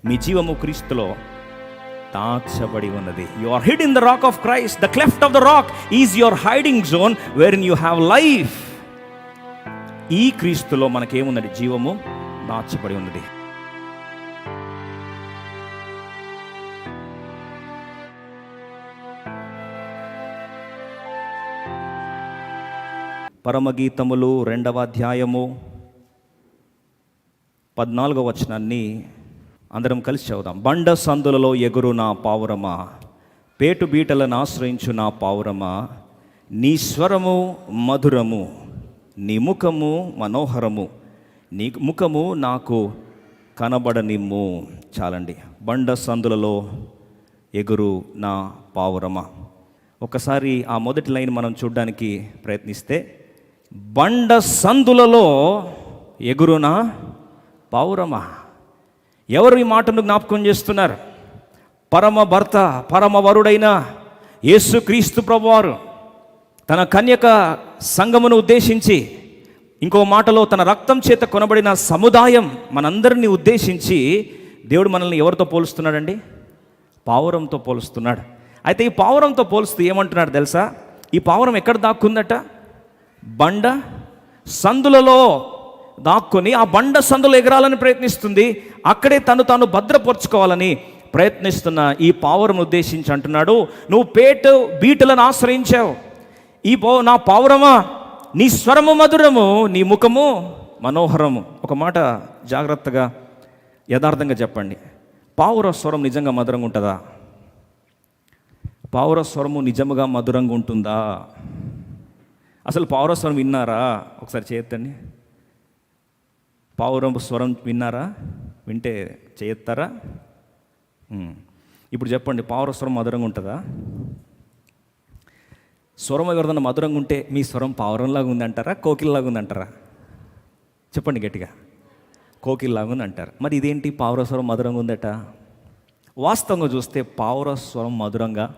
మీ జీవము క్రీస్తులో దాచబడి ఉన్నది. You are hid in the rock of Christ. The cleft of the rock is your hiding zone wherein you have life. ఈ క్రీస్తులో మనకేమున్నది? జీవము దాచబడి ఉన్నది. పరమగీతములు 2వ అధ్యాయము 14వ వచనాన్ని అందరం కలిసి చదువుదాం. బండ సందులలో ఎగురు నా పావురమా, పేటు బీటలను ఆశ్రయించు నా పావురమా, నీ స్వరము మధురము, నీ ముఖము మనోహరము, నీ ముఖము నాకు కనబడనిమ్ము. చాలండి. బండ సందులలో ఎగురు నా పావురమా. ఒకసారి ఆ మొదటి లైన్ మనం చూడడానికి ప్రయత్నిస్తే, బండ సందులలో ఎగురునా పావురమా. ఎవరు ఈ మాటను జ్ఞాపకం చేస్తున్నారు? పరమ భర్త, పరమ వరుడైన యేసుక్రీస్తు ప్రభువారు తన కన్యక సంఘమును ఉద్దేశించి, ఇంకో మాటలో తన రక్తం చేత కొనబడిన సముదాయం మనందరినీ ఉద్దేశించి దేవుడు మనల్ని ఎవరితో పోలుస్తున్నాడండి? పావురంతో పోలుస్తున్నాడు. అయితే ఈ పావురంతో పోలుస్తూ ఏమంటున్నాడు తెలుసా? ఈ పావురం ఎక్కడ దాక్కుందట? బండ సందులలో దాక్కుని ఆ బండ సందులో ఎగరాలని ప్రయత్నిస్తుంది. అక్కడే తాను భద్రపరుచుకోవాలని ప్రయత్నిస్తున్న ఈ పావురం ఉద్దేశించి అంటున్నాడు, నువ్వు పేటు బీటలను ఆశ్రయించావు. నా పావురమా, నీ స్వరము మధురము, నీ ముఖము మనోహరము. ఒక మాట జాగ్రత్తగా యథార్థంగా చెప్పండి. పావుర స్వరం నిజంగా మధురంగా ఉంటుందా? పావుర స్వరము నిజముగా మధురంగా ఉంటుందా? అసలు పావుర స్వరం విన్నారా? ఒకసారి చేయొద్దండి. పావురం స్వరం విన్నారా? వింటే చేయొత్తారా? ఇప్పుడు చెప్పండి, పావుర స్వరం మధురంగా ఉంటుందా? స్వరం ఎవరిదన్నా మధురంగా ఉంటే మీ స్వరం పావురంలాగా ఉందంటారా, కోకిల్లాగా ఉందంటారా? చెప్పండి గట్టిగా. కోకిల్లాగా ఉంది అంటారు. మరి ఇదేంటి పావుర స్వరం మధురంగా ఉందట? వాస్తవంగా చూస్తే పావుర స్వరం మధురంగా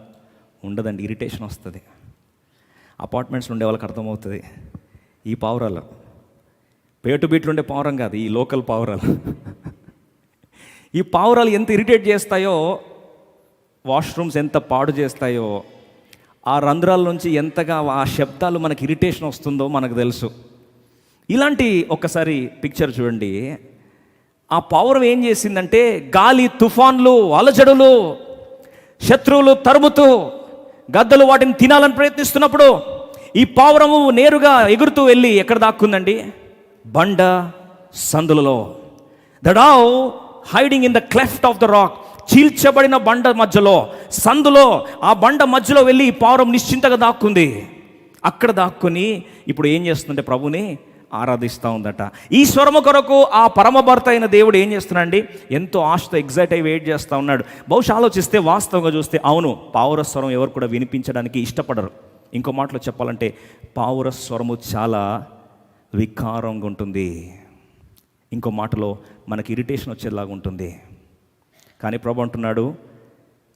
ఉండదండి, ఇరిటేషన్ వస్తుంది. అపార్ట్మెంట్స్లో ఉండే వాళ్ళకి అర్థమవుతుంది. ఈ పావురాలు పేటు బీట్లు ఉండే పావురం కాదు, ఈ లోకల్ పావురాలు. ఈ పావురాలు ఎంత ఇరిటేట్ చేస్తాయో, వాష్రూమ్స్ ఎంత పాడు చేస్తాయో, ఆ రంధ్రాల నుంచి ఎంతగా ఆ శబ్దాలు మనకి ఇరిటేషన్ వస్తుందో మనకు తెలుసు. ఇలాంటి ఒకసారి పిక్చర్ చూడండి. ఆ పావురం ఏం చేసిందంటే, గాలి తుఫాన్లు అలజడులు, శత్రువులు తరుముతూ గద్దలు వాటిని తినాలని ప్రయత్నిస్తున్నప్పుడు ఈ పావురము నేరుగా ఎగురుతూ వెళ్ళి ఎక్కడ దాక్కుందండి? బండ సందులలో. The dove hiding in the cleft of the rock. చీల్చబడిన బండ మధ్యలో, సందులో, ఆ బండ మధ్యలో వెళ్ళి ఈ పావురం నిశ్చింతగా దాక్కుంది. అక్కడ దాక్కుని ఇప్పుడు ఏం చేస్తుందంటే ప్రభుని ఆరాధిస్తూ ఉందట. ఈ స్వరము కొరకు ఆ పరమభర్త అయిన దేవుడు ఏం చేస్తున్నాడండి? ఎంతో ఆశతో ఎగ్జైట్ అయి వెయిట్ చేస్తూ ఉన్నాడు. బహుశా ఆలోచిస్తే, వాస్తవంగా చూస్తే అవును, పావుర స్వరం ఎవరు కూడా వినిపించడానికి ఇష్టపడరు. ఇంకో మాటలో చెప్పాలంటే పావుర స్వరము చాలా వికారంగా ఉంటుంది. ఇంకో మాటలో మనకి ఇరిటేషన్ వచ్చేలాగా ఉంటుంది. కానీ ప్రభు అంటున్నాడు,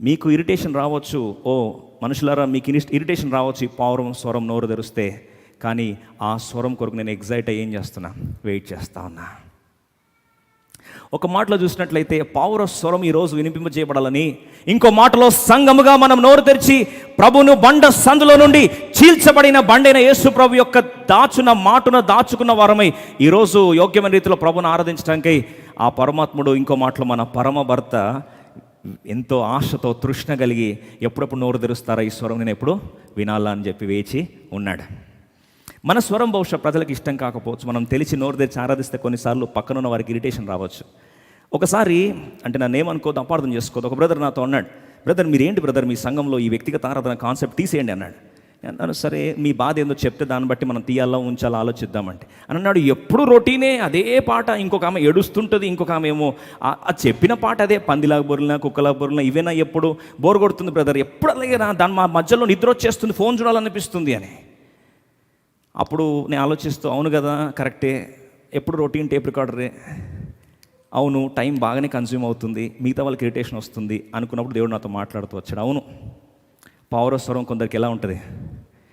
మీకు ఇరిటేషన్ రావచ్చు, ఓ మనుషులారా, మీకు ఇరిటేషన్ రావచ్చు ఈ పావురం స్వరం నోరు తెరిస్తే, కానీ ఆ స్వరం కొరకు నేను ఎగ్జైట్ అయ్యి ఏం చేస్తున్నా? వెయిట్ చేస్తా ఉన్నా. ఒక మాటలో చూసినట్లయితే పావుర స్వరం ఈరోజు వినిపింపజేయబడాలని, ఇంకో మాటలో సంఘముగా మనం నోరు తెరిచి ప్రభును బండ సందులో నుండి చీల్చబడిన బండైన యేసు ప్రభు యొక్క దాచుకున్న వారమై ఈరోజు యోగ్యమైన రీతిలో ప్రభును ఆరాధించడానికై ఆ పరమాత్ముడు, ఇంకో మాటలో మన పరమ భర్త ఎంతో ఆశతో తృష్ణ కలిగి ఎప్పుడెప్పుడు నోరు తెరుస్తారా ఈ స్వరం నేను ఎప్పుడు వినాలా అని చెప్పి వేచి ఉన్నాడు. మన స్వరం బహుశా ప్రజలకు ఇష్టం కాకపోవచ్చు. మనం తెలిసి నోరు తెరిచి ఆరాధిస్తే కొన్నిసార్లు పక్కనున్న వారికి ఇరిటేషన్ రావచ్చు. ఒకసారి అంటే నన్ను ఏమనుకోదు, అపార్థం చేసుకోదు. ఒక బ్రదర్ నాతో అన్నాడు, బ్రదర్ మీరేంటి బ్రదర్ మీ సంఘంలో ఈ వ్యక్తిగత ఆరాధన కాన్సెప్ట్ తీసేయండి అన్నాడు. అన్నాను, సరే మీ బాధ ఏందో చెప్తే దాన్ని బట్టి మనం తీయాలా ఉంచాలా ఆలోచిద్దామంటే అని అన్నాడు. ఎప్పుడు రొటీనే అదే పాట, ఇంకొక ఆమె ఏడుస్తుంటుంది, ఇంకొక ఆమె ఏమో ఆ చెప్పిన పాట అదే, పందిలాగా బొరినా కుక్కలాగా బొరినా ఇవేనా, ఎప్పుడు బోర్ కొడుతుంది బ్రదర్, ఎప్పుడు అలాగే దాని మా మధ్యలో నిద్ర వచ్చేస్తుంది, ఫోన్ చూడాలనిపిస్తుంది అని. అప్పుడు నేను ఆలోచిస్తూ, అవును కదా కరెక్టే, ఎప్పుడు రొటీన్ టేప్ రికార్డరే, అవును టైం బాగానే కన్జ్యూమ్ అవుతుంది, మిగతా వాళ్ళకి ఇరిటేషన్ వస్తుంది అనుకున్నప్పుడు దేవుడు నాతో మాట్లాడుతూ వచ్చాడు. అవును, పావుర స్వరం కొందరికి ఎలా ఉంటుంది,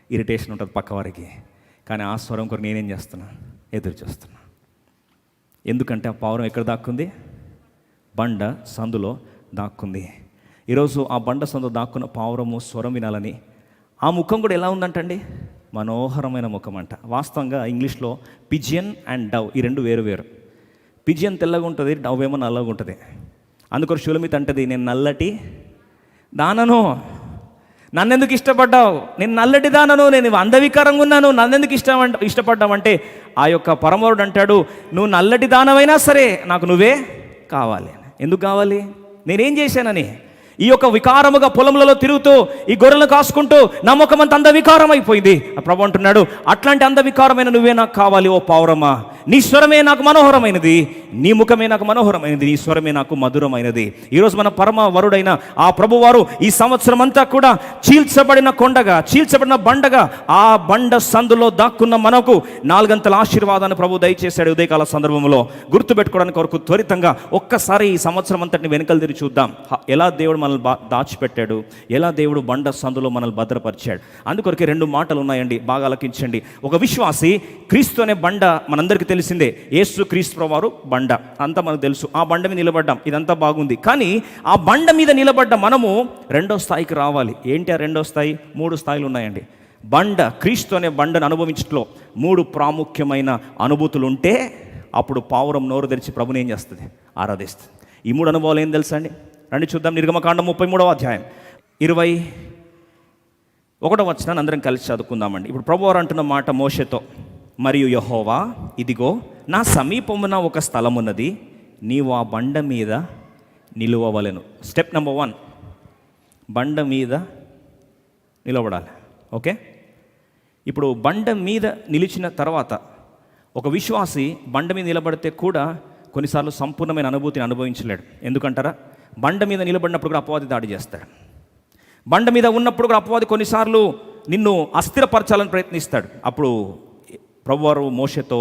ఇరిటేషన్ ఉంటుంది పక్కవారికి, కానీ ఆ స్వరం కొరకు నేనేం చేస్తున్నా, ఎదురు చూస్తున్నా. ఎందుకంటే ఆ పావురం ఎక్కడ దాక్కుంది? బండ సందులో దాక్కుంది. ఈరోజు ఆ బండ సందు దాక్కున్న పావురము స్వరం వినాలని. ఆ ముఖం కూడా ఎలా ఉందంటండి? మనోహరమైన ముఖం అంట. వాస్తవంగా ఇంగ్లీష్లో పిజియన్ అండ్ డవ్ ఈ రెండు వేరు వేరు. పిజియన్ తెల్లగా ఉంటుంది, డవ్ ఏమో నల్లగా ఉంటుంది. అందుకొక షులమిత్ అంటది, నేను నల్లటి దానను, నన్నెందుకు ఇష్టపడ్డావు? నేను నల్లటి దానను, నేను అందవికారంగా ఉన్నాను, నన్నెందుకు ఇష్టపడ్డావంటే ఆ యొక్క పరమరుడు అంటాడు, నువ్వు నల్లటి దానమైనా సరే నాకు నువ్వే కావాలి. ఎందుకు కావాలి? నేనేం చేశానని? ఈ యొక్క వికారముగా పొలంలో తిరుగుతూ ఈ గొర్రెలను కాసుకుంటూ నా ముఖమంత అందవికారం అయిపోయింది. ప్రభు అంటున్నాడు, అట్లాంటి అందవికారమైన నువ్వే నాకు కావాలి ఓ పావురమా. నీ స్వరమే నాకు మనోహరమైనది, నీ ముఖమే నాకు మనోహరమైనది, నీ స్వరమే నాకు మధురమైనది. ఈరోజు మన పరమ వరుడైన ఆ ప్రభువారు ఈ సంవత్సరం అంతా కూడా చీల్చబడిన కొండగా, చీల్చబడిన బండగా, ఆ బండ సందులో దాక్కున్న మనకు 4 గంటల ఆశీర్వాదాన్ని ప్రభు దయచేశాడు. ఉదయకాల సందర్భంలో గుర్తుపెట్టుకోవడానికి కొరకు త్వరితంగా ఒక్కసారి ఈ సంవత్సరం అంతటిని వెనకలు తిరిగి చూద్దాం. ఎలా దేవుడు మనల్ని దాచిపెట్టాడు, ఎలా దేవుడు బండ సందులో మనల్ని భద్రపరిచాడు. అందుకొరకే 2 మాటలు ఉన్నాయండి, బాగా ఆలకించండి. ఒక విశ్వాసి, క్రీస్తు అనే బండ మనందరికీ తెలిసిందే. యేసు క్రీస్తు వారు బండ, అంతా మనకు తెలుసు. ఆ బండ మీద నిలబడ్డాం, ఇదంతా బాగుంది. కానీ ఆ బండ మీద నిలబడ్డ మనము 2వ స్థాయికి రావాలి. ఏంటి ఆ 2వ స్థాయి? 3 స్థాయిలు ఉన్నాయండి. బండ, క్రీస్తు అనే బండను అనుభవించట్లో 3 ప్రాముఖ్యమైన అనుభూతులు ఉంటే అప్పుడు పావురం నోరు తెరిచి ప్రభుని ఏం చేస్తుంది? ఆరాధిస్తుంది. ఈ 3 అనుభవాలు ఏం తెలుసా అండి? రండి చూద్దాం. నిర్గమకాండం 33వ అధ్యాయం 21వ వచనాన్ని అందరం కలిసి చదువుకుందామండి. ఇప్పుడు ప్రభువారు అంటున్న మాట మోషేతో, మరియు యెహోవా, ఇదిగో నా సమీపమున ఒక స్థలం ఉన్నది, నీవు ఆ బండ మీద నిలువవలెను. స్టెప్ నెంబర్ 1, బండ మీద నిలబడాలి. ఓకే, ఇప్పుడు బండ మీద నిలిచిన తర్వాత ఒక విశ్వాసి బండ మీద నిలబడితే కూడా కొన్నిసార్లు సంపూర్ణమైన అనుభూతిని అనుభవించలేడు. ఎందుకంటారా? బండ మీద నిలబడినప్పుడు కూడా అపవాది దాడి చేస్తాడు. బండ మీద ఉన్నప్పుడు కూడా అపవాది కొన్నిసార్లు నిన్ను అస్థిరపరచాలని ప్రయత్నిస్తాడు. అప్పుడు ప్రభువారు మోషేతో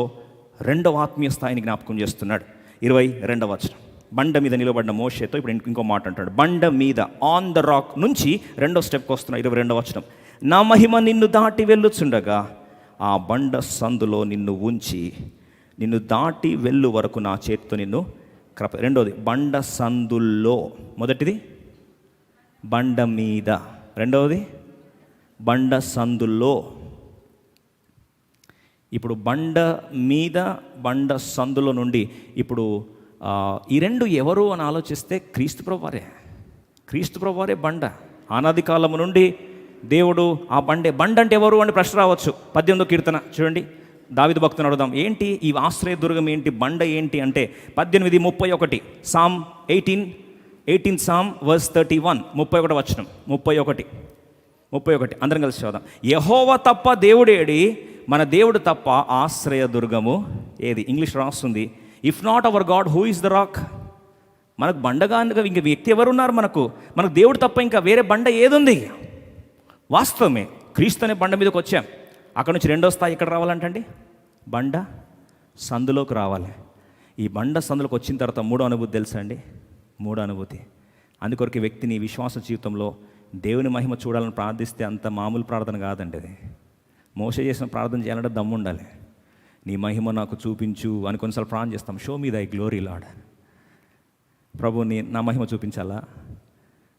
2వ ఆత్మీయ స్థాయిని జ్ఞాపకం చేస్తున్నాడు. 22వ వచనం. బండ మీద నిలబడిన మోషేతో ఇప్పుడు ఇంకో మాట అంటాడు. బండ మీద, ఆన్ ద రాక్ నుంచి 2వ స్టెప్కి వస్తున్నాడు. 22వ వచనం. నా మహిమ నిన్ను దాటి వెళ్ళుచుండగా ఆ బండ సందులో నిన్ను ఉంచి నిన్ను దాటి వెళ్ళు వరకు నా చేతితో నిన్ను క్రప. 2వది బండ సందుల్లో. మొదటిది బండ మీద, 2వది బండ సందుల్లో. ఇప్పుడు బండ మీద, బండ సందులో నుండి ఇప్పుడు ఈ 2 ఎవరు అని ఆలోచిస్తే క్రీస్తు ప్రభువారే. క్రీస్తు ప్రభువారే బండ. అనాది కాలము నుండి దేవుడు ఆ బండ అంటే ఎవరు అని ప్రశ్న రావచ్చు. 18వ కీర్తన చూడండి, దావీదు భక్తుని అడుగుదాం, ఏంటి ఈ ఆశ్రయ దుర్గం ఏంటి, బండ ఏంటి అంటే 18:31 సామ్ 18 సామ్ వర్స్ 31, 31వ వచనం. 31 అందరం కలిసి చదువుదాం. యెహోవా తప్ప దేవుడేడి, మన దేవుడు తప్ప ఆశ్రయ దుర్గము ఏది? ఇంగ్లీష్ రాస్తుంది, if not our God who is the rock. మనకు బండగా ఇంక వ్యక్తి ఎవరున్నారు? మనకు దేవుడు తప్ప ఇంకా వేరే బండ ఏదుంది? వాస్తవమే, క్రీస్తు అనే బండ మీదకి వచ్చాం. అక్కడ నుంచి 2వ స్థాయి ఎక్కడ రావాలంటండి? బండ సందులోకి రావాలి. ఈ బండ సందులోకి వచ్చిన తర్వాత 3వ అనుభూతి తెలుసా అండి? 3వ అనుభూతి. అందుకొరకు వ్యక్తిని విశ్వాస జీవితంలో దేవుని మహిమ చూడాలని ప్రార్థిస్తే అంత మామూలు ప్రార్థన కాదండి అది. మోషే చేసిన ప్రార్థన చేయాలంటే దమ్ము ఉండాలి. నీ మహిమ నాకు చూపించు అని కొన్నిసార్లు ప్రార్థన చేస్తాం. షో మీ దై గ్లోరీ లార్డ్. ప్రభు నా మహిమ చూపించాలా?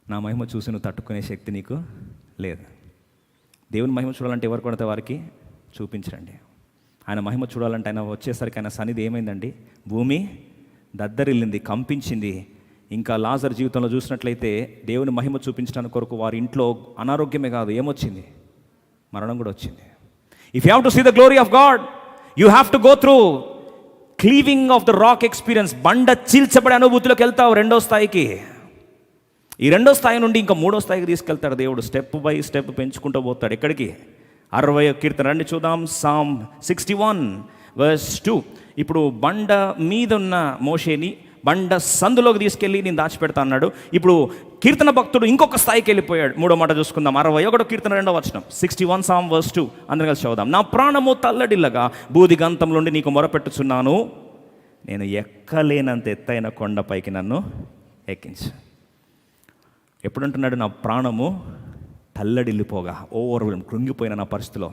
నా మహిమ చూసి నువ్వు తట్టుకునే శక్తి నీకు లేదు. దేవుని మహిమ చూడాలంటే ఎవరు కొడితే వారికి చూపించరండి. ఆయన మహిమ చూడాలంటే ఆయన వచ్చేసరికి ఆయన సన్నిధి ఏమైందండి? భూమి దద్దరిల్లింది, కంపించింది. ఇంకా లాజర్ జీవితంలో చూసినట్లయితే దేవుని మహిమ చూపించడానికి కొరకు వారి ఇంట్లో అనారోగ్యమే కాదు, ఏమొచ్చింది? మరణం కూడా వచ్చింది. If you have to see the glory of God, you have to go through cleaving of the rock experience. బండ చీల్చబడే అనుభూతిలోకి వెళ్తావు 2వ స్థాయికి. ఈ 2వ స్థాయి నుండి ఇంకా 3వ స్థాయికి తీసుకెళ్తాడు దేవుడు. స్టెప్ బై స్టెప్ పెంచుకుంటూ పోతాడు. ఎక్కడికి? 60వ కీర్తన రండి చూద్దాం. Psalm 61 verse 2. ఇప్పుడు బండ మీద ఉన్న మోషేని బండ సందులోకి తీసుకెళ్ళి నేను దాచిపెడతా అన్నాడు. ఇప్పుడు కీర్తన భక్తుడు ఇంకొక స్థాయికి వెళ్ళిపోయాడు. 3వ మాట చూసుకుందాం. 61వ కీర్తన 2వ వచనం. 61 సామ్ వర్స్ 2 అందరం కలిసి చదువుదాం. నా ప్రాణము తల్లడిల్లగా బూది గంతం నుండి నీకు మొరపెట్టుచున్నాను, నేను ఎక్కలేనంత ఎత్తైన కొండపైకి నన్ను ఎక్కించు. ఎప్పుడంటున్నాడు? నా ప్రాణము తల్లడిల్లిపోగా, కృంగిపోయిన నా పరిస్థితిలో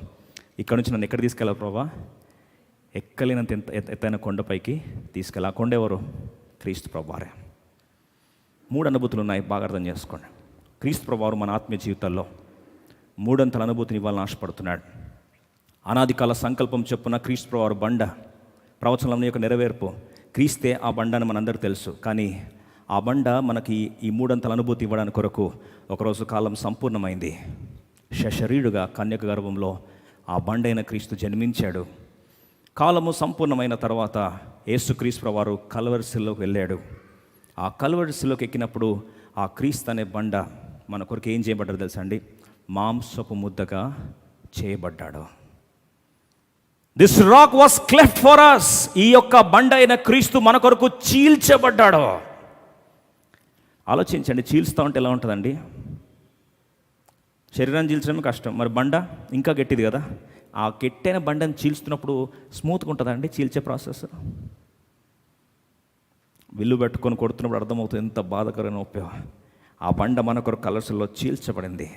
ఇక్కడ నుంచి నన్ను ఎక్కడ తీసుకెళ్ళాలి ప్రభా? ఎక్కలేనంత ఎత్తైన కొండపైకి తీసుకెళ్ళి. ఆ కొండ ఎవరు? క్రీస్తు ప్రభువారే. 3 అనుభూతులు ఉన్నాయి, బాగా అర్థం చేసుకోండి. క్రీస్తు ప్రభువారు మన ఆత్మీయ జీవితాల్లో 3 అనుభూతిని ఇవ్వాలని ఆశపడుతున్నాడు. అనాది కాల సంకల్పం చొప్పున క్రీస్తు ప్రభువారు బండ, ప్రవచనం యొక్క నెరవేర్పు, క్రీస్తే ఆ బండ అని మనందరూ తెలుసు. కానీ ఆ బండ మనకి ఈ 3 అనుభూతి ఇవ్వడానికి కొరకు ఒకరోజు కాలం సంపూర్ణమైంది. శరీరుగా కన్యక గర్భంలో ఆ బండ అయిన క్రీస్తు జన్మించాడు. కాలము సంపూర్ణమైన తర్వాత యేసుక్రీస్తు ప్రభువారు కల్వరి శిలువలోకి వెళ్ళాడు. ఆ కల్వరి శిలువలోకి ఎక్కినప్పుడు ఆ క్రీస్తు అనే బండ మన కొరకు ఏం చేయబడ్డాడు తెలుసా అండి? మాంసపు ముద్దగా చేయబడ్డాడు. This rock was cleft for us. ఈ యొక్క బండ అయిన క్రీస్తు మన కొరకు చీల్చబడ్డాడు. ఆలోచించండి, చీల్స్తూ ఉంటే ఎలా ఉంటుందండి? శరీరాన్ని చీల్చడమే కష్టం, మరి బండ ఇంకా గట్టిది కదా. ఆ గట్టైన బండని చీల్చుతున్నప్పుడు స్మూత్గా ఉంటుందండి చీల్చే ప్రాసెస్. విల్లు పెట్టుకొని కొడుతున్నప్పుడు అర్థమవుతుంది ఎంత బాధకరమైన నొప్పి. ఆ బండ మన కొరకు కలర్సుల్లో చీల్చబడింది.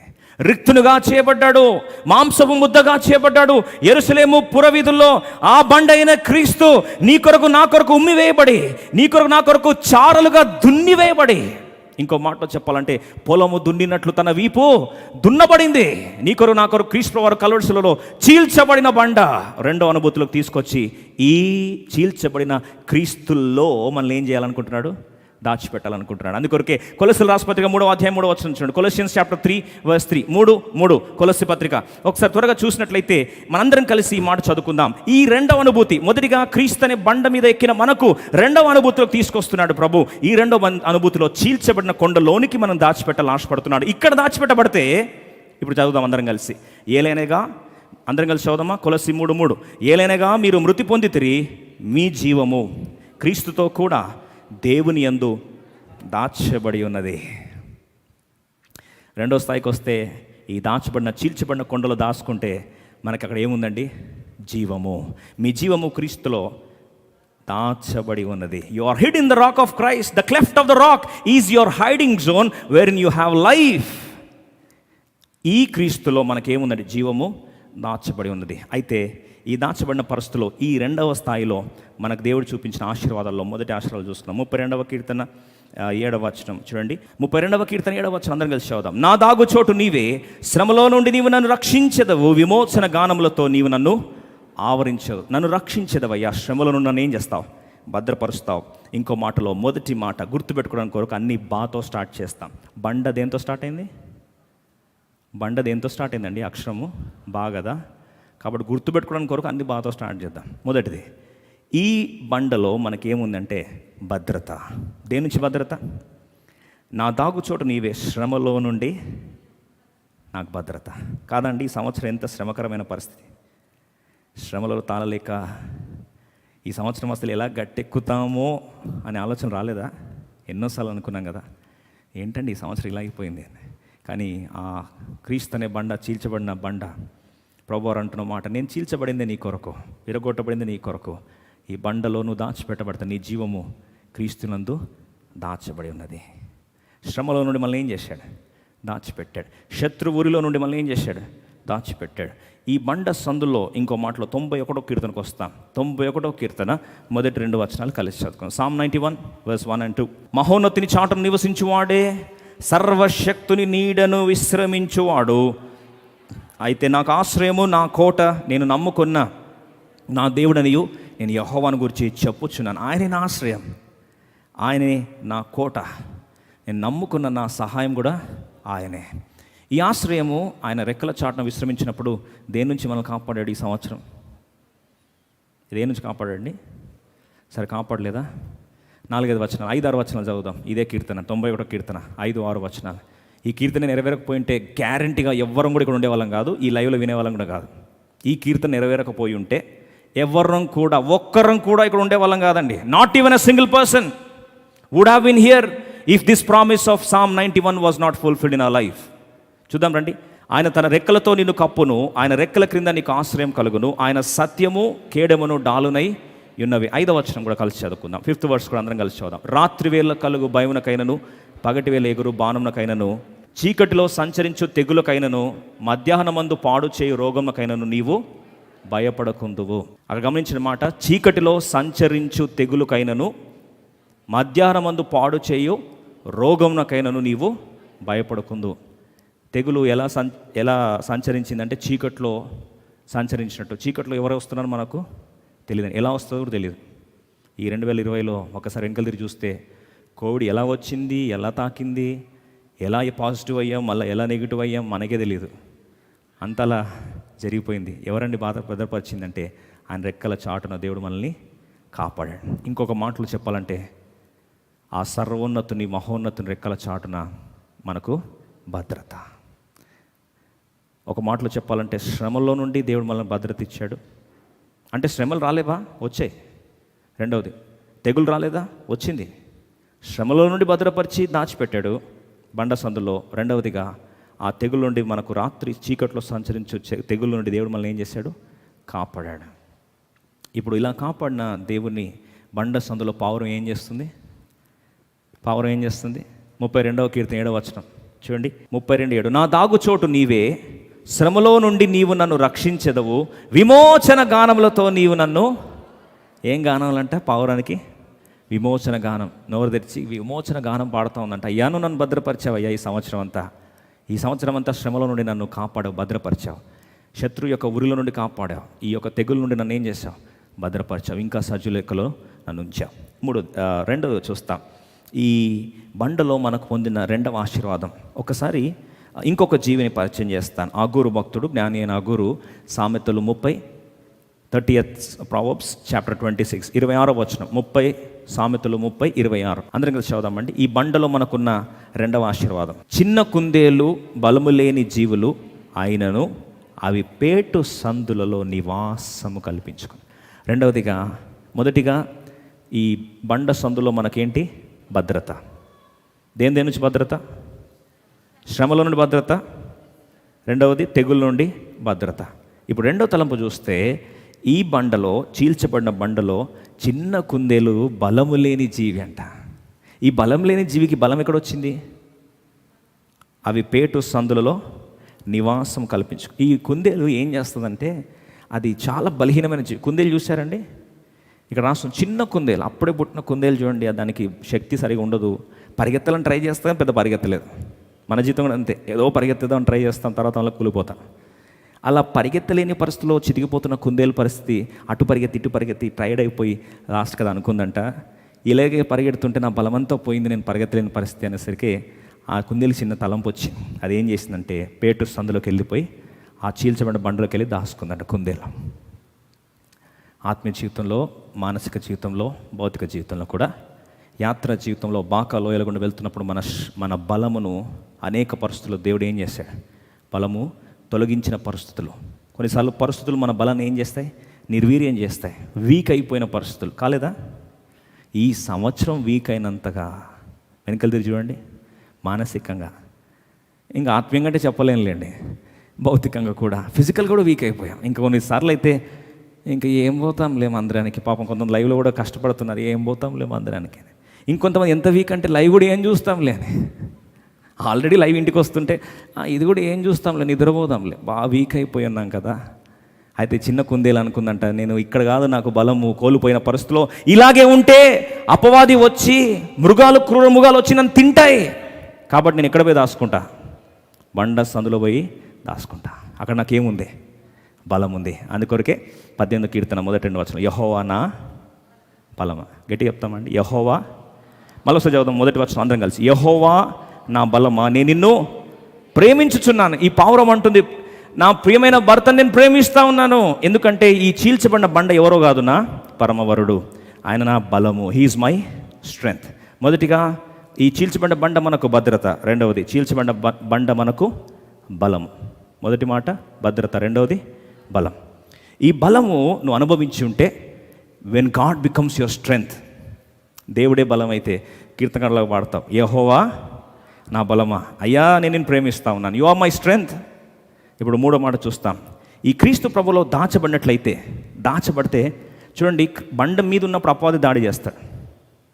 రిక్తునుగా చేయబడ్డాడు, మాంసపు ముద్దగా చేయబడ్డాడు. యెరూషలేము పురవీధుల్లో ఆ బండ అయిన క్రీస్తు నీ కొరకు నా కొరకు ఉమ్మివేయబడి, నీ కొరకు నా కొరకు చారలుగా దున్నివేయబడి, ఇంకో మాటలో చెప్పాలంటే పొలము దున్నినట్లు తన వీపు దున్నబడింది. నీ కొరకు నా కొరకు క్రీస్తు ప్రభువారు కల్వరి శిలువలో చీల్చబడిన బండ 2వ అనుభూతిలోకి తీసుకొచ్చి ఈ చీల్చబడిన క్రీస్తుల్లో మనల్ని ఏం చేయాలనుకుంటున్నాడు? దాచిపెట్టాలనుకుంటున్నాడు. అందుకొరకే కొలస్సీయుల రాసిన పత్రిక 3వ అధ్యాయం 3వ వచనం చూడండి. కొలస్సియన్స్ చాప్టర్ 3:3 3 కొలస్సీ పత్రిక ఒకసారి త్వరగా చూసినట్లయితే మనందరం కలిసి ఈ మాట చదువుకుందాం. ఈ 2వ అనుభూతి, మొదటిగా క్రీస్తు అనే బండ మీద ఎక్కిన మనకు 2వ అనుభూతిలోకి తీసుకొస్తున్నాడు ప్రభు. ఈ 2వ అనుభూతిలో చీల్చబడిన కొండలోనికి మనం దాచిపెట్టాలని ఆశపడుతున్నాడు. ఇక్కడ దాచిపెట్టబడితే ఇప్పుడు చదువుదాం అందరం కలిసి. ఏలైనగా, అందరం కలిసి చదువుదామా? కొలస్సీ 3:3 ఏలైనగా మీరు మృతి పొందితిరి, మీ జీవము క్రీస్తుతో కూడా దేవుని యందు దాచబడి ఉన్నది. 2వ స్థాయికి వస్తే ఈ దాచబడిన చీల్చబడిన కొండలో దాచుకుంటే మనకి అక్కడ ఏముందండి? జీవము. మీ జీవము క్రీస్తులో దాచబడి ఉన్నది. You are hid in the rock of Christ. The cleft of the rock is your hiding zone wherein you have life. ఈ క్రీస్తులో మనకేముందండి? జీవము దాచబడి ఉన్నది. అయితే ఈ దాచబడిన పరిస్థితుల్లో ఈ 2వ స్థాయిలో మనకు దేవుడు చూపించిన ఆశీర్వాదాల్లో మొదటి ఆశీర్వాదాలు చూస్తున్నాం. 32వ కీర్తన 7వ వచనం చూడండి. 32వ కీర్తన 7వ వచనం అందరం కలిసి చదువుదాం. నా దాగు చోటు నీవే, శ్రమలో నుండి నీవు నన్ను రక్షించెదవు, విమోచన గానములతో నీవు నన్ను ఆవరించవు. నన్ను రక్షించెదవయ్యా. శ్రమలో నుండి నన్ను ఏం చేస్తావు? భద్రపరుస్తావు. ఇంకో మాటలో మొదటి మాట గుర్తుపెట్టుకోవడానికి కొరకు అన్ని బాతో స్టార్ట్ చేస్తాం. బండ దేంతో స్టార్ట్ అయింది? బండ దేంతో స్టార్ట్ అయిందండి? అక్షరము బా కదా. కాబట్టి గుర్తుపెట్టుకోవడానికి కొరకు అన్ని బాతో స్టార్ట్ చేద్దాం. మొదటిది, ఈ బండలో మనకేముందంటే భద్రత. దేని నుంచి భద్రత? నా దాగుచోటు నీవే, శ్రమలో నుండి నాకు భద్రత. కాదండి, ఈ సంవత్సరం ఎంత శ్రమకరమైన పరిస్థితి. శ్రమలో తాళలేక ఈ సంవత్సరం అసలు ఎలా గట్టెక్కుతామో అనే ఆలోచన రాలేదా? ఎన్నోసార్లు అనుకున్నాం కదా, ఏంటండి ఈ సంవత్సరం ఇలా అయిపోయింది. కానీ ఆ క్రీస్తు అనే బండ, చీల్చబడిన బండ, ప్రభువారు అంటున్న మాట, నేను చీల్చబడిందే నీ కొరకు, విరగొట్టబడింది నీ కొరకు. ఈ బండలో నువ్వు దాచిపెట్టబడతా. నీ జీవము క్రీస్తునందు దాచబడి ఉన్నది. శ్రమలో నుండి మనల్ని ఏం చేశాడు? దాచిపెట్టాడు. శత్రు ఊరిలో నుండి మనల్ని ఏం చేశాడు? దాచిపెట్టాడు. ఈ బండ సందులో ఇంకో మాటలో 91వ కీర్తనకు వస్తాం. 91వ కీర్తన మొదటి 2 వచనాలు కలిసి చదువుకోండి. Psalm 91:1-2. మహోన్నతిని చాటును నివసించువాడే, సర్వశక్తుని నీడను విశ్రమించువాడు, అయితే నాకు ఆశ్రయము, నా కోట, నేను నమ్ముకున్న నా దేవుడనియు నేను యెహోవాను గురించి చెప్పుచున్నాను. ఆయనే నా ఆశ్రయం, ఆయనే నా కోట, నేను నమ్ముకున్న నా సహాయం కూడా ఆయనే. ఈ ఆశ్రయము ఆయన రెక్కల చాటున విశ్రమించినప్పుడు దేని నుంచి మనం కాపాడాడు? ఈ సంవత్సరం దేని నుంచి కాపాడండి? సరే, కాపాడలేదా? 4-5 వచనాలు, 5-6 వచనాలు చదువుదాం. ఇదే కీర్తన, 91వ కీర్తన 5-6 వచనాలు. ఈ కీర్తన నెరవేరకపోయింటే గ్యారంటీగా ఎవ్వరం కూడా ఇక్కడ ఉండేవాళ్ళం కాదు, ఈ లైవ్లో వినేవాళ్ళం కూడా కాదు. ఈ కీర్తన నెరవేరకపోయి ఉంటే ఎవ్వరం కూడా, ఒక్కరం కూడా ఇక్కడ ఉండేవాళ్ళం కాదండి. Not even a single person would have been here if this promise of Psalm 91 was not fulfilled in our life. చూద్దాం రండి. ఆయన తన రెక్కలతో నిన్ను కప్పును, ఆయన రెక్కల క్రింద నీకు ఆశ్రయం కలుగును, ఆయన సత్యము కేడమును డాలునై ఉన్నవి. 5వ వచనం కూడా కలిసి చదువుకుందాం. 5th వర్స్ కూడా అందరం కలిసి చదువుదాం. రాత్రి వేళ కలుగు భయమునకైనను, పగటి వేళ ఎగురు బాణమునకైనను, చీకటిలో సంచరించు తెగులకైనను, మధ్యాహ్నమందు పాడు చేయు రోగమునకైనను నీవు భయపడకుందువు. అక్కడ గమనించిన మాట, చీకటిలో సంచరించు తెగులకైనను, మధ్యాహ్నమందు పాడు చేయు రోగమునకైనను నీవు భయపడకుందు. తెగులు ఎలా సంచరించిందంటే చీకట్లో సంచరించినట్టు. చీకట్లో ఎవరు వస్తున్నారు మనకు తెలియదు, ఎలా వస్తుందో కూడా తెలియదు. ఈ 2020లో ఒకసారి వెనకలు తిరిగి చూస్తే కోవిడ్ ఎలా వచ్చింది, ఎలా తాకింది, ఎలా పాజిటివ్ అయ్యాం, మళ్ళీ ఎలా నెగిటివ్ అయ్యాం మనకే తెలియదు. అంతలా జరిగిపోయింది. ఎవరండి భద్రపరిచిందంటే ఆయన రెక్కల చాటున దేవుడు మనల్ని కాపాడాడు. ఇంకొక మాటలు చెప్పాలంటే ఆ సర్వోన్నతుని మహోన్నతుని రెక్కల చాటున మనకు భద్రత. ఒక మాటలో చెప్పాలంటే శ్రమల్లో నుండి దేవుడు మనల్ని భద్రత ఇచ్చాడు. అంటే శ్రమలు రాలేవా? వచ్చాయి. రెండవది, తెగులు రాలేదా? వచ్చింది. శ్రమలో నుండి భద్రపరిచి దాచిపెట్టాడు బండ సందులో. రెండవదిగా ఆ తెగుల నుండి మనకు రాత్రి చీకట్లో సంచరించు తెగుల నుండి దేవుడు మనల్ని ఏం చేశాడు? కాపాడాడు. ఇప్పుడు ఇలా కాపాడిన దేవుని బండ సందులో పావురం ఏం చేస్తుంది? పావురం ఏం చేస్తుంది? 32వ కీర్తన 7వ వచనం చూడండి. 32:7 నా దాగుచోటు నీవే, శ్రమలో నుండి నీవు నన్ను రక్షించెదవు, విమోచన గానములతో నీవు నన్ను. ఏం గానాలంట పావురానికి? విమోచన గానం. నోరు తెరిచి విమోచన గానం పాడుతూ ఉందంట. అయ్యా నువ్వు నన్ను భద్రపరిచావయ్యా, ఈ సంవత్సరం అంతా శ్రమలో నుండి నన్ను కాపాడావు, భద్రపరిచావు. శత్రు యొక్క ఉరిలో నుండి కాపాడావు. ఈ యొక్క తెగుల నుండి నన్ను ఏం చేసావు? భద్రపరిచావు. ఇంకా సజ్జు లెక్కలో నన్ను ఉంచావు. రెండవది చూస్తాం. ఈ బండలో మనకు పొందిన రెండవ ఆశీర్వాదం. ఒకసారి ఇంకొక జీవిని పరిచయం చేస్తాను. అగూరు భక్తుడు, జ్ఞాని అయిన అగూరు. సామెతలు 30th Proverbs chapter 26 26వ వచనం. 30 సామెతలు 30:26 అందరం కలిసి చదువుదామండి. ఈ బండలో మనకున్న రెండవ ఆశీర్వాదం. చిన్న కుందేలు బలము లేని జీవులు అయినను అవి పేటు సందులలో నివాసము కల్పించుకుని. మొదటిగా ఈ బండ సందులో మనకేంటి? భద్రత. దేని నుంచి భద్రత? శ్రమల నుండి భద్రత. రెండవది తెగుల నుండి భద్రత. ఇప్పుడు రెండో తలంపు చూస్తే ఈ బండలో, చీల్చబడిన బండలో చిన్న కుందేలు బలము లేని జీవి అంట. ఈ బలం లేని జీవికి బలం ఎక్కడొచ్చింది? అవి పేటు సందులలో నివాసం కల్పించు. ఈ కుందేలు ఏం చేస్తుందంటే అది చాలా బలహీనమైన జీవి. కుందేలు చూశారండి? ఇక్కడ రాష్ట్రం చిన్న కుందేలు, అప్పుడే పుట్టిన కుందేలు చూడండి. దానికి శక్తి సరిగా ఉండదు. పరిగెత్తాలని ట్రై చేస్తాం, పెద్ద పరిగెత్తలేదు. మన జీవితం కూడా అంతే, ఏదో పరిగెత్తుదాం ట్రై చేస్తాం, తర్వాత వాళ్ళకి కూలిపోతాం. అలా పరిగెత్తలేని పరిస్థితిలో చితికిపోతున్న కుందేలు పరిస్థితి, అటు పరిగెత్తి టైర్డ్ అయిపోయి లాస్ట్ కదా అనుకుందంట, ఇలాగే పరిగెడుతుంటే నా బలమంతా పోయింది, నేను పరిగెత్తలేని పరిస్థితి అనేసరికి ఆ కుందేలు చిన్న తలంపు వచ్చింది. అది ఏం చేసిందంటే పేటు సందులోకి వెళ్ళిపోయి ఆ చీల్చబడిన బండలోకి వెళ్ళి దాచుకుందంట కుందేలు. ఆత్మీయ జీవితంలో, మానసిక జీవితంలో, భౌతిక జీవితంలో కూడా, యాత్ర జీవితంలో బాకా లోయల గుండా వెళ్తున్నప్పుడు మన బలమును అనేక పరిస్థితుల్లో దేవుడు ఏం చేశాడు? బలము తొలగించిన పరిస్థితులు. కొన్నిసార్లు పరిస్థితులు మన బలాన్ని ఏం చేస్తాయి? నిర్వీర్యం చేస్తాయి. వీక్ అయిపోయిన పరిస్థితులు కాలేదా? ఈ సంవత్సరం వీక్ అయినంతగా వెనకలు తిరిగి చూడండి. మానసికంగా, ఇంకా ఆత్మీయంగా అంటే చెప్పలేనులేండి, భౌతికంగా కూడా, ఫిజికల్ కూడా వీక్ అయిపోయాం. ఇంకా కొన్నిసార్లు అయితే ఇంకా ఏం పోతాంలే మందిరానికి. పాపం కొంతమంది లైవ్లో కూడా కష్టపడుతున్నారు, ఏం పోతాంలే మందిరానికి. ఇంకొంతమంది ఎంత వీక్ అంటే లైవ్ కూడా ఏం చూస్తాంలే అని. ఆల్రెడీ లైవ్ ఇంటికి వస్తుంటే ఇది కూడా ఏం చూస్తాంలే, నిద్రపోదాంలే, బాగా వీక్ అయిపోయి ఉన్నాం కదా. అయితే చిన్న కుందేలు అనుకుందంట, నేను ఇక్కడ కాదు, నాకు బలము కోల్పోయిన పరిస్థితిలో ఇలాగే ఉంటే అపవాది వచ్చి క్రూర మృగాలు వచ్చి నన్ను తింటాయి, కాబట్టి నేను ఎక్కడ పోయి దాచుకుంటా? బండ సందులో పోయి దాచుకుంటా. అక్కడ నాకేముంది? బలం ఉంది. అందుకొరకే 18వ కీర్తన 1-2 వచనం, యెహోవా నా బలమా. గట్టి చెప్తామండి, యెహోవా. మళ్ళొకసారి చదువుదాం 1వ వచనం అందరం కలిసి, యెహోవా నా బలమా, నేను నిన్ను ప్రేమించుచున్నాను. ఈ పావురం అంటుంది, నా ప్రియమైన భర్తను నేను ప్రేమిస్తూ ఉన్నాను. ఎందుకంటే ఈ చీల్చబడిన బండ ఎవరో కాదు, నా పరమవరుడు. ఆయన నా బలము, హీఈస్ మై స్ట్రెంగ్త్. మొదటిగా ఈ చీల్చబడిన బండ మనకు భద్రత. రెండవది చీల్చబడిన బండ మనకు బలము. మొదటి మాట భద్రత, రెండవది బలం. ఈ బలము నువ్వు అనుభవించి ఉంటే, when God becomes your strength, దేవుడే బలం అయితే కీర్తనలాగా పాడతాం, యెహోవా నా బలమా, అయ్యా నేను నిన్ను ప్రేమిస్తా ఉన్నాను, యు ఆర్ మై స్ట్రెంగ్త్. ఇప్పుడు మూడో మాట చూస్తాం. ఈ క్రీస్తు ప్రభులో దాచబడితే చూడండి, బండ మీద ఉన్నప్పుడు అపవాది దాడి చేస్తాడు.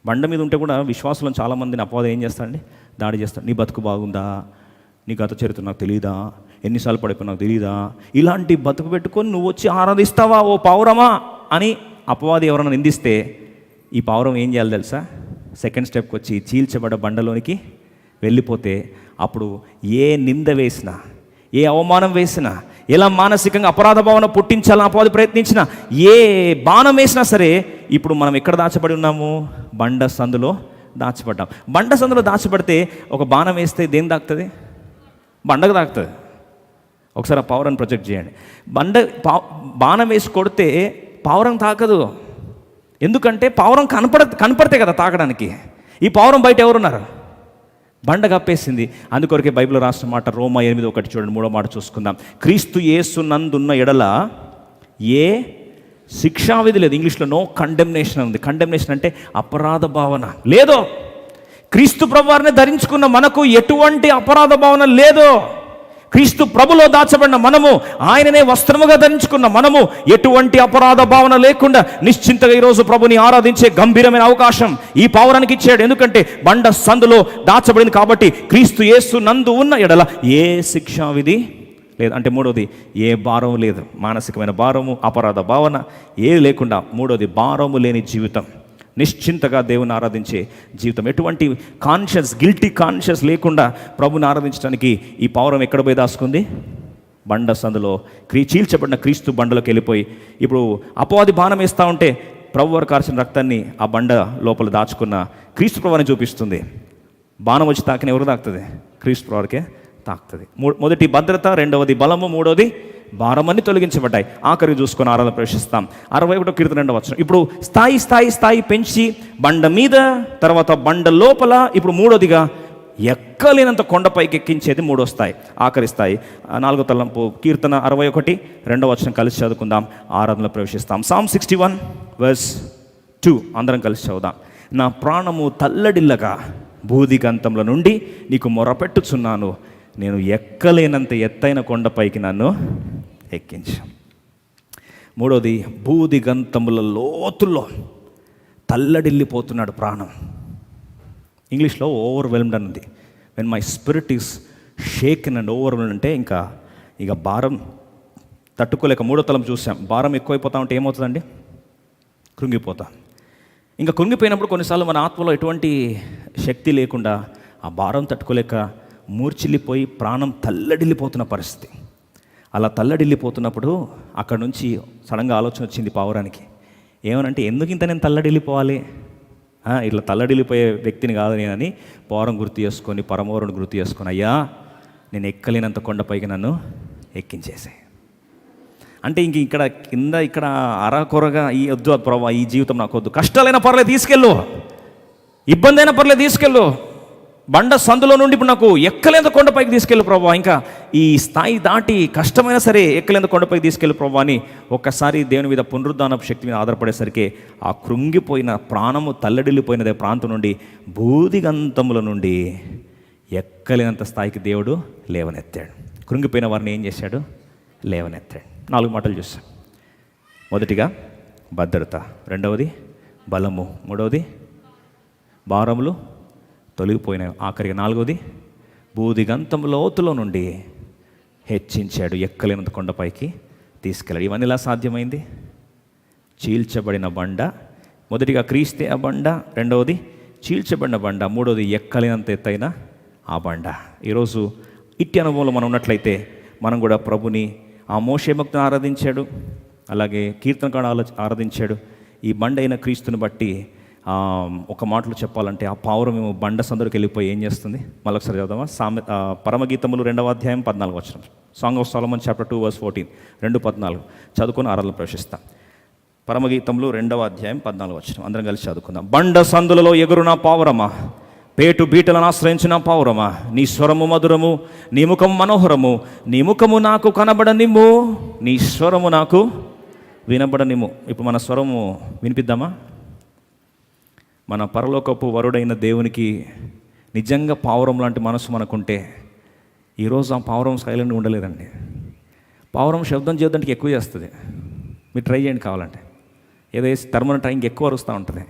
బండ మీద ఉంటే కూడా విశ్వాసులను చాలామందిని అపవాది ఏం చేస్తాడండి? దాడి చేస్తాడు. నీ బతుకు బాగుందా, నీ గత చరిత్ర నాకు తెలియదా, ఎన్నిసార్లు పడిపోయి నాకు తెలియదా, ఇలాంటి బతుకు పెట్టుకొని నువ్వు వచ్చి ఆరాధిస్తావా ఓ పావురమా అని అపవాది ఎవరైనా నిందిస్తే, ఈ పావురం ఏం చేయాలి తెలుసా? సెకండ్ స్టెప్కి వచ్చి చీల్చబడ్డ బండలోనికి వెళ్ళిపోతే అప్పుడు ఏ నింద వేసినా, ఏ అవమానం వేసినా, ఎలా మానసికంగా అపరాధ భావన పుట్టించాలని అపవాది ప్రయత్నించినా, ఏ బాణం వేసినా సరే ఇప్పుడు మనం ఎక్కడ దాచబడి ఉన్నాము? బండ సందులో దాచబడ్డాం. బండ సందులో దాచబడితే ఒక బాణం వేస్తే దేని తాకుతుంది? బండకు తాకుతుంది. ఒకసారి ఆ పావురాన్ని ప్రొజెక్ట్ చేయండి. బాణం వేసి కొడితే పావురం తాకదు. ఎందుకంటే పావురం కనపడితే కదా తాకడానికి. ఈ పావురం బయట ఎవరున్నారు? బండ కప్పేసింది. అందుకొరకే బైబిల్లో రాసిన మాట రోమా 8:1 చూడండి, 3వ మాట చూసుకుందాం. క్రీస్తు యేసు నందున్న ఎడల ఏ శిక్షావిధి లేదు. ఇంగ్లీష్లో నో కండెమ్నేషన్ ఉంది. కండెమ్నేషన్ అంటే అపరాధ భావన లేదు. క్రీస్తు ప్రభువారిని ధరించుకున్న మనకు ఎటువంటి అపరాధ భావన లేదు. క్రీస్తు ప్రభులో దాచబడిన మనము, ఆయననే వస్త్రముగా ధరించుకున్న మనము ఎటువంటి అపరాధ భావన లేకుండా నిశ్చింతగా ఈరోజు ప్రభుని ఆరాధించే గంభీరమైన అవకాశం ఈ పావురానికి ఇచ్చాడు. ఎందుకంటే బండ సందులో దాచబడింది కాబట్టి. క్రీస్తు యేసు నందు ఉన్న ఎడల ఏ శిక్షా విధి లేదు. అంటే మూడోది, ఏ భారం లేదు. మానసికమైన భారము, అపరాధ భావన ఏ లేకుండా. మూడోది, భారము లేని జీవితం, నిశ్చింతగా దేవుని ఆరాధించే జీవితం. ఎటువంటి గిల్టీ కాన్షియస్ లేకుండా ప్రభుని ఆరాధించడానికి ఈ పావురం ఎక్కడ పోయి దాచుకుంది? బండ సందులో. చీల్చబడిన క్రీస్తు బండలోకి వెళ్ళిపోయి ఇప్పుడు అపవాది బాణం వేస్తూ ఉంటే ప్రభు వారు కార్చిన రక్తాన్ని ఆ బండ లోపల దాచుకున్న క్రీస్తు ప్రభుని చూపిస్తుంది. బాణం వచ్చి తాకిన ఎవరు తాకుతుంది? క్రీస్తు ప్రభుకే తాకుతుంది. మొదటి భద్రత, రెండవది బలము, మూడవది భారమని తొలగించబడ్డాయి. ఆఖరికి చూసుకొని ఆరాధన ప్రవేశిస్తాం. 61 కీర్తన 2వ వచనం. ఇప్పుడు స్థాయి పెంచి బండ మీద, తర్వాత బండ లోపల, ఇప్పుడు మూడోదిగా ఎక్కలేనంత కొండపైకి ఎక్కించేది మూడో స్థాయి, ఆఖరి స్థాయి. 4వ తలంపు కీర్తన 61 2వ వచనం కలిసి చదువుకుందాం, ఆరాధనలో ప్రవేశిస్తాం. Psalm 61:2 అందరం కలిసి చదువుదాం. నా ప్రాణము తల్లడిల్లగా భూదిగంతముల నుండి నీకు మొరపెట్టుచున్నాను, నేను ఎక్కలేనంత ఎత్తైన కొండపైకి నన్ను ఎక్కించు. మూడోది, భూదిగంతముల లోతుల్లో తల్లడిల్లిపోతున్నాడు ప్రాణం. ఇంగ్లీష్లో ఓవర్వెల్మ్డ్ అని ఉంది. When my spirit is షేకెన్ and overwhelmed అంటే ఇక భారం తట్టుకోలేక. మూడో తలం చూసాం, భారం ఎక్కువైపోతా ఉంటే ఏమవుతుందండి? కృంగిపోతాం. ఇంకా కృంగిపోయినప్పుడు కొన్నిసార్లు మన ఆత్మలో ఎటువంటి శక్తి లేకుండా ఆ భారం తట్టుకోలేక మూర్చిల్లిపోయి ప్రాణం తల్లడిల్లిపోతున్న పరిస్థితి. అలా తల్లడిల్లిపోతున్నప్పుడు అక్కడ నుంచి సడన్గా ఆలోచన వచ్చింది పావురానికి. ఏమనంటే, ఎందుకు ఇంత నేను తల్లడిల్లిపోవాలి? ఇట్లా తల్లడిల్లిపోయే వ్యక్తిని కాదు నేనని పావురం గుర్తు చేసుకొని, పరమోరుని గుర్తు చేసుకొని, అయ్యా నేను ఎక్కలేనంత కొండపైకి నన్ను ఎక్కించేసాయి. అంటే ఇక్కడ కింద ఇక్కడ అరకొరగా ఈ వద్దు ప్రభా, ఈ జీవితం నాకు వద్దు, కష్టాలైనా పర్లేదు తీసుకెళ్ళు, ఇబ్బంది అయినా పర్లేదు తీసుకెళ్ళు, బండ సందులో నుండి ఇప్పుడు నాకు ఎక్కలేంత కొండపైకి తీసుకెళ్ళు ప్రభా, ఇంకా ఈ స్థాయి దాటి కష్టమైనా సరే ఎక్కలేంత కొండపైకి తీసుకెళ్ళు ప్రభా అని ఒక్కసారి దేవుని మీద పునరుద్ధాన శక్తి మీద ఆధారపడేసరికి ఆ కృంగిపోయిన ప్రాణము తల్లడిల్లిపోయినదే ప్రాంతం నుండి భూదిగంతముల నుండి ఎక్కలేనంత స్థాయికి దేవుడు లేవనెత్తాడు. కృంగిపోయిన వారిని ఏం చేశాడు? లేవనెత్తాడు. 4 మాటలు చూసాం. మొదటిగా భద్రత, రెండవది బలము, మూడవది భారములు తొలగిపోయినాయి, ఆఖరిగా 4వది భూదిగంతము లోతులో నుండి హెచ్చించాడు, ఎక్కలేనంత కొండపైకి తీసుకెళ్ళాడు. ఇవన్నీ ఎలా సాధ్యమైంది? చీల్చబడిన బండ, మొదటిగా క్రీస్తే ఆ బండ, రెండవది చీల్చబడిన బండ, మూడవది ఎక్కలేనంత ఎత్తైన ఆ బండ. ఈరోజు ఇట్టి అనుభవంలో మనం ఉన్నట్లయితే మనం కూడా ప్రభుని ఆ మోషే భక్తుని ఆరాధించాడు, అలాగే కీర్తనకాడు ఆరాధించాడు. ఈ బండ అయిన క్రీస్తుని బట్టి ఒక మాటలో చెప్పాలంటే ఆ పావురం మేము బండ సందులోకి వెళ్ళిపోయి ఏం చేస్తుంది? మళ్ళొకసారి చదువుదామా? పరమగీతములు 2వ అధ్యాయం 14వ వచనం. సాంగ్ ఆఫ్ సొలొమన్ చాప్టర్ 2:14, 2:14 చదువుకొని ఆరాధనలో ప్రవేశిస్తాం. పరమగీతములు 2వ అధ్యాయం 14వ వచనం అందరం కలిసి చదువుకుందాం. బండ సందులలో ఎగురున పావురమా, పేటు బీటలను ఆశ్రయించిన పావురమా, నీ స్వరము మధురము, నీ ముఖము మనోహరము, నీ ముఖము నాకు కనబడనిమ్ము, నీ స్వరము నాకు వినబడనిమ్ము. ఇప్పుడు మన స్వరము వినిపిద్దామా? మన పరలోకపు వరుడైన దేవునికి నిజంగా పావురం లాంటి మనసు మనకుంటే ఈరోజు ఆ పావురం సైలెంట్గా ఉండలేదండి. పావురం శబ్దం చేయడానికి ఎక్కువ చేస్తుంది. మీరు ట్రై చేయండి కావాలంటే. ఏదో టర్మన టైంకి ఎక్కువ అరుస్తూ ఉంటుంది.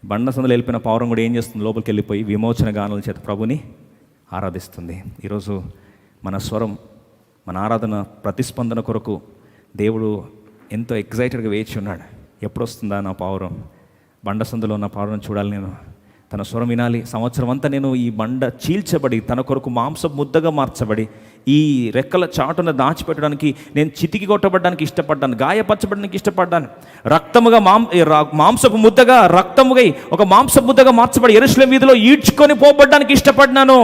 బండ సందులో వెళ్ళిపోయిన పావురం కూడా ఏం చేస్తుంది? లోపలికి వెళ్ళిపోయి విమోచన గానాల చేత ప్రభుని ఆరాధిస్తుంది. ఈరోజు మన స్వరం, మన ఆరాధన ప్రతిస్పందన కొరకు దేవుడు ఎంతో ఎగ్జైటెడ్గా వేచి ఉన్నాడు. ఎప్పుడు వస్తుందా నా పావురం? బండ సందులో ఉన్న పావురం చూడాలి నేను, తన స్వరం వినాలి. సంవత్సరం అంతా నేను ఈ బండ చీల్చబడి తన కొరకు మాంసపు ముద్దగా మార్చబడి ఈ రెక్కల చాటున దాచిపెట్టడానికి నేను చితికి కొట్టబడడానికి ఇష్టపడ్డాను, గాయపరచబడడానికి ఇష్టపడ్డాను. రక్తముగా మాంసపు ముద్దగా రక్తముగా ఒక మాంసపు ముద్దగా మార్చబడి యెరూషలేము వీధిలో ఈడ్చుకొని పోబడ్డానికి ఇష్టపడ్డాను.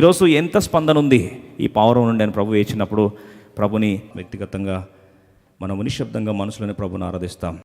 ఈరోజు ఎంత స్పందన ఉంది ఈ పావురం నుండి అని ప్రభు వేచినప్పుడు ప్రభుని వ్యక్తిగతంగా మనము నిశ్శబ్దంగా మనసులోనే ప్రభుని ఆరాధిస్తాం.